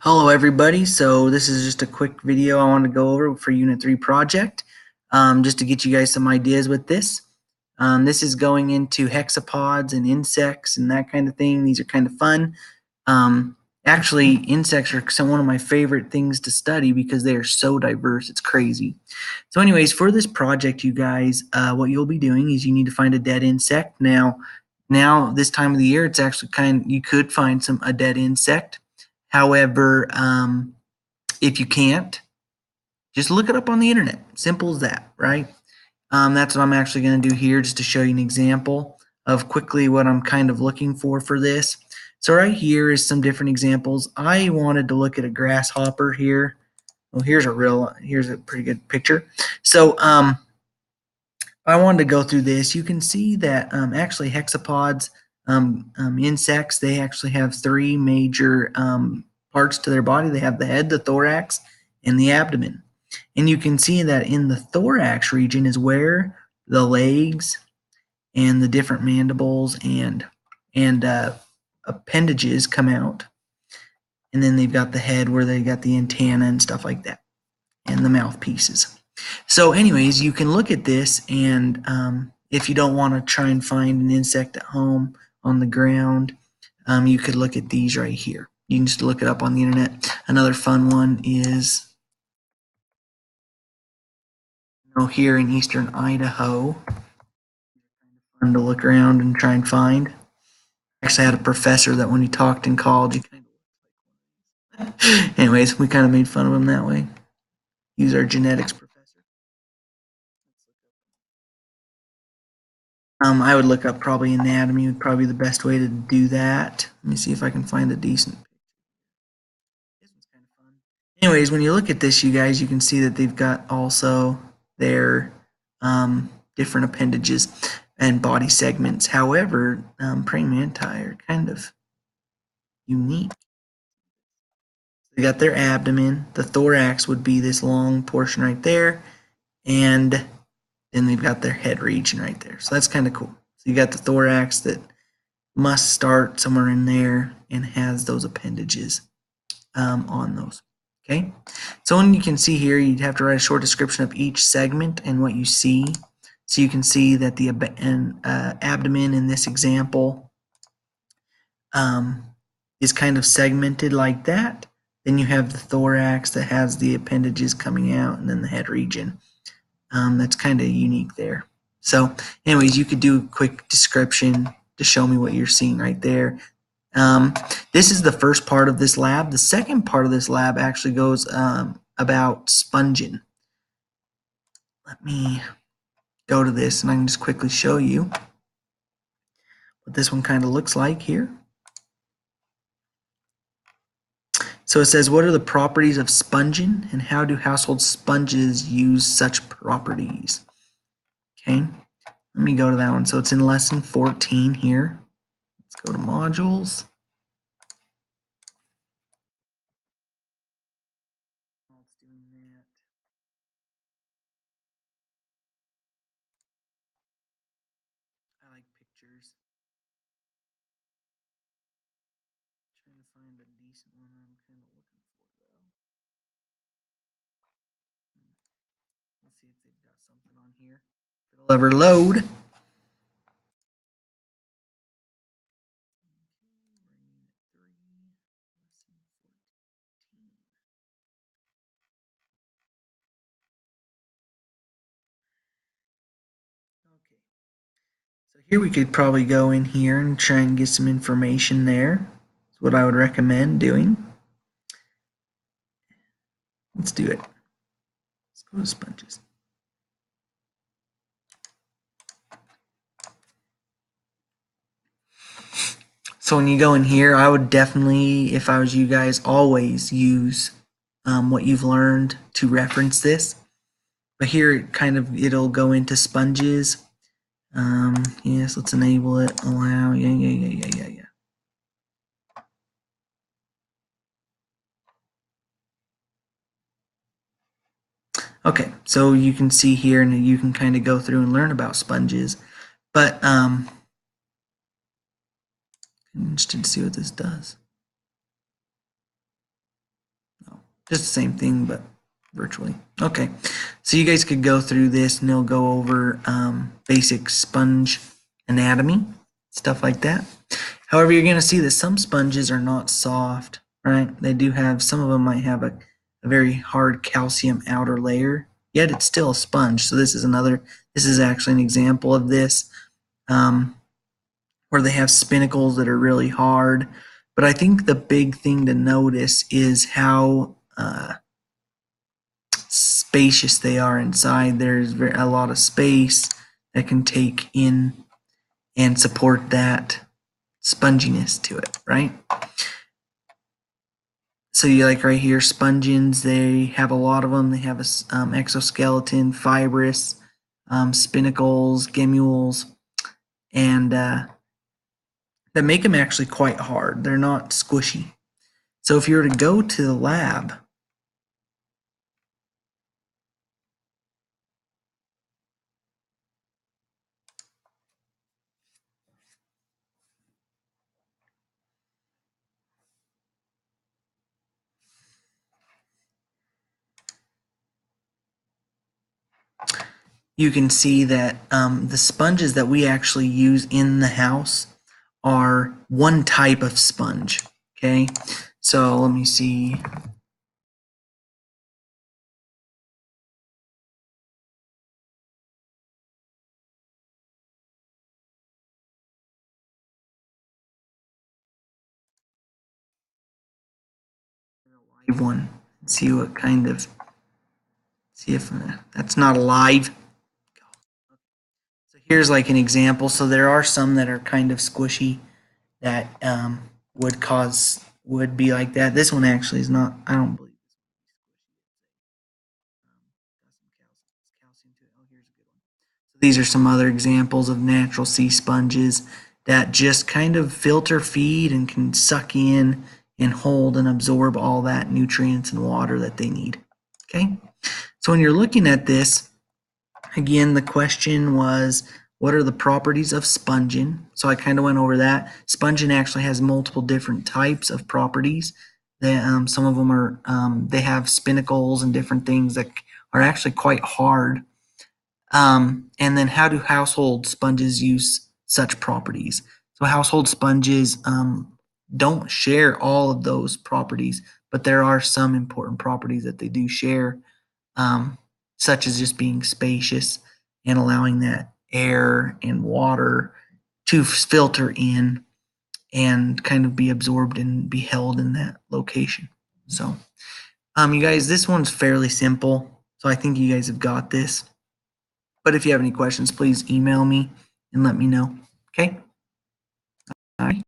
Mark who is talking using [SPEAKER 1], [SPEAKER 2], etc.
[SPEAKER 1] Hello everybody, so this is just a quick video I want to go over for Unit 3 project, just to get you guys some ideas with this. This is going into hexapods and insects and that kind of thing. These are kind of fun. Actually, insects are one of my favorite things to study because they are so diverse, it's crazy. So anyways, for this project, you guys, what you'll be doing is you need to find a dead insect. Now this time of the year, it's actually you could find a dead insect. However, if you can't, just look it up on the internet. Simple as that, right? That's what I'm actually going to do here, just to show you an example of quickly what I'm kind of looking for this. So right here is some different examples. I wanted to look at a grasshopper here. Well, here's a pretty good picture. So I wanted to go through this. You can see that actually hexapods, insects, they actually have three major parts to their body. They have the head, the thorax, and the abdomen. And you can see that in the thorax region is where the legs and the different mandibles and appendages come out. And then they've got the head where they got the antenna and stuff like that, and the mouthpieces. So anyways, you can look at this, and if you don't want to try and find an insect at home on the ground, you could look at these right here. You can just look it up on the internet. Another fun one is here in eastern Idaho. Fun to look around and try and find. Actually, I had a professor that when he talked in college, he kind of anyways, we kind of made fun of him that way. He was our genetics professor. I would look up probably anatomy would probably be the best way to do that. Let me see if I can find a decent. This one's kind of fun. Anyways, when you look at this, you guys, you can see that they've got also their different appendages and body segments. However, praying mantis are kind of unique. They got their abdomen. The thorax would be this long portion right there, and then they've got their head region right there. So that's kind of cool. So you got the thorax that must start somewhere in there and has those appendages on those. Okay, so when you can see here, you'd have to write a short description of each segment and what you see. So you can see that the abdomen in this example is kind of segmented like that. Then you have the thorax that has the appendages coming out, and then the head region. That's kind of unique there. So anyways, you could do a quick description to show me what you're seeing right there. This is the first part of this lab. The second part of this lab actually goes about spongin. Let me go to this and I can just quickly show you what this one kind of looks like here. So it says, what are the properties of spongin and how do household sponges use such properties? Okay, let me go to that one. So it's in lesson 14 here. Let's go to modules. I like pictures. Trying to find a decent one I'm kind of looking for though. Let's see if they've got something on here. If it'll ever load. Okay. So here we could probably go in here and try and get some information there. That's what I would recommend doing. Let's do it. Let's go to sponges. So when you go in here, I would definitely, if I was you guys, always use what you've learned to reference this. But here, it'll go into sponges. Yes, let's enable it. Allow. Yeah. Okay, so you can see here, and you can kind of go through and learn about sponges. But I'm interested to see what this does. Just the same thing, but virtually. Okay, so you guys could go through this and they'll go over basic sponge anatomy, stuff like that. However, you're going to see that some sponges are not soft, right? They do have, some of them might have a very hard calcium outer layer, yet it's still a sponge. So this is actually an example of this, where they have spinnacles that are really hard. But I think the big thing to notice is how spacious they are inside. There's a lot of space that can take in and support that sponginess to it, right? So you like right here, spongins, they have a lot of them. They have a exoskeleton, fibrous, spinnacles, gemmules, and that make them actually quite hard. They're not squishy. So if you were to go to the lab, you can see that the sponges that we actually use in the house are one type of sponge. Okay, so let me see. A live one. See what kind of. See if that's not alive. So here's like an example. So there are some that are kind of squishy that would be like that. This one actually is not. I don't believe. These are some other examples of natural sea sponges that just kind of filter feed and can suck in and hold and absorb all that nutrients and water that they need. Okay, so when you're looking at this, again, the question was, what are the properties of spongin? So I kind of went over that. Spongin actually has multiple different types of properties. Some of them are, they have spinnacles and different things that are actually quite hard. And then how do household sponges use such properties? So household sponges don't share all of those properties, but there are some important properties that they do share, such as just being spacious and allowing that air and water to filter in and kind of be absorbed and be held in that location. So, you guys, this one's fairly simple. So I think you guys have got this. But if you have any questions, please email me and let me know. Okay? All right.